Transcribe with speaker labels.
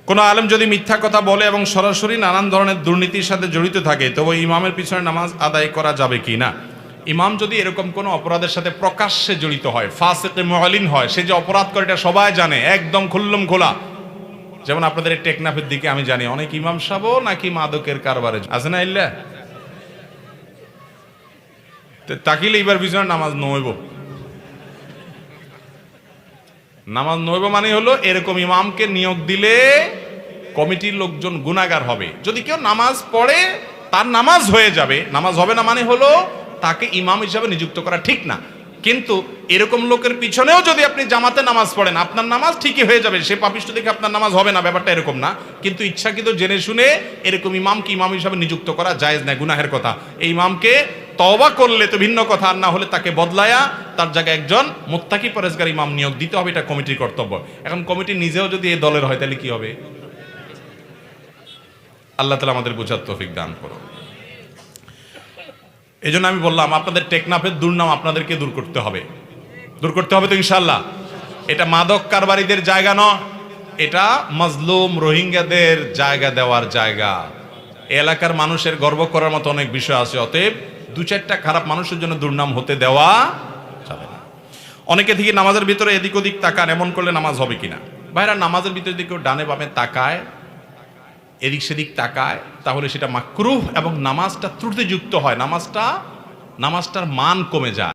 Speaker 1: কোনো আলেম যদি মিথ্যা কথা বলে এবং সরাসরি নানান ধরনের দুর্নীতির সাথে জড়িত থাকে তবে ইমামের পিছনে নামাজ আদায় করা যাবে কি না? ইমাম যদি এরকম কোনো অপরাধের সাথে প্রকাশ্যে জড়িত হয়, ফাসিকে মুআলিন হয়, সে যে অপরাধ করে এটা সবাই জানে, একদম খুল্লম খোলা, যেমন আপনাদের এই টেকনাফের দিকে আমি জানি অনেক ইমাম সাহেবও নাকি মাদকের কারবারে আছে না, ইল্লা তাকিলে এবার পিছনে নামাজ নইব। নামাজ নইব মানে হলো এরকম ইমামকে নিয়োগ দিলে কমিটির লোকজন গুনাহগার হবে। যদি কেউ নামাজ পড়ে তার নামাজ হয়ে যাবে, নামাজ হবে না মানে হলো তাকে ইমাম হিসাবে নিযুক্ত করা ঠিক না। কিন্তু এরকম লোকের পিছনেও যদি আপনি জামাতে নামাজ পড়েন আপনার নামাজ ঠিকই হয়ে যাবে, সে পাপিষ্ট দেখে আপনার নামাজ হবে না, ব্যাপারটা এরকম না। কিন্তু ইচ্ছাকৃত জেনে শুনে এরকম ইমামকে ইমাম হিসাবে নিযুক্ত করা জায়েজ না, গুনাহের কথা। এই ইমামকে তওবা করলে তো ভিন্ন কথা, আর না হলে তাকে বদলায়া তার জায়গায় একজন মুত্তাকি পরেজগার ইমাম নিয়োগ দিতে হবে, এটা কমিটির কর্তব্য। এখন কমিটি নিজেও যদি এই দলের হয় তাহলে কি হবে? আল্লাহ তাআলা আমাদের বুঝার তৌফিক দান করুন। এই জন্য আমি বললাম আপনাদের টেকনাফের দুর্নাম আপনাদেরকে দূর করতে হবে, দূর করতে হবে তো ইনশাল্লাহ। এটা মাদক কারবারিদের জায়গা নয়, এটা মাজলুম রোহিঙ্গাদের জায়গা দেওয়ার জায়গা। এলাকার মানুষের গর্ব করার মতো অনেক বিষয় আছে, অতএব দু চারটা খারাপ মানুষের জন্য দুর্নাম হতে দেওয়া যাবে না। অনেকে থেকে নামাজের ভিতরে এদিক ওদিক তাকান, এমন করলে নামাজ হবে কিনা? ভাইরা, নামাজের ভিতরে যদি কেউ ডানে বামে তাকায়, এদিক সেদিক তাকায়, তাহলে সেটা মাকরুহ এবং নামাজটা ত্রুটিযুক্ত হয়, নামাজটার মান কমে যায়।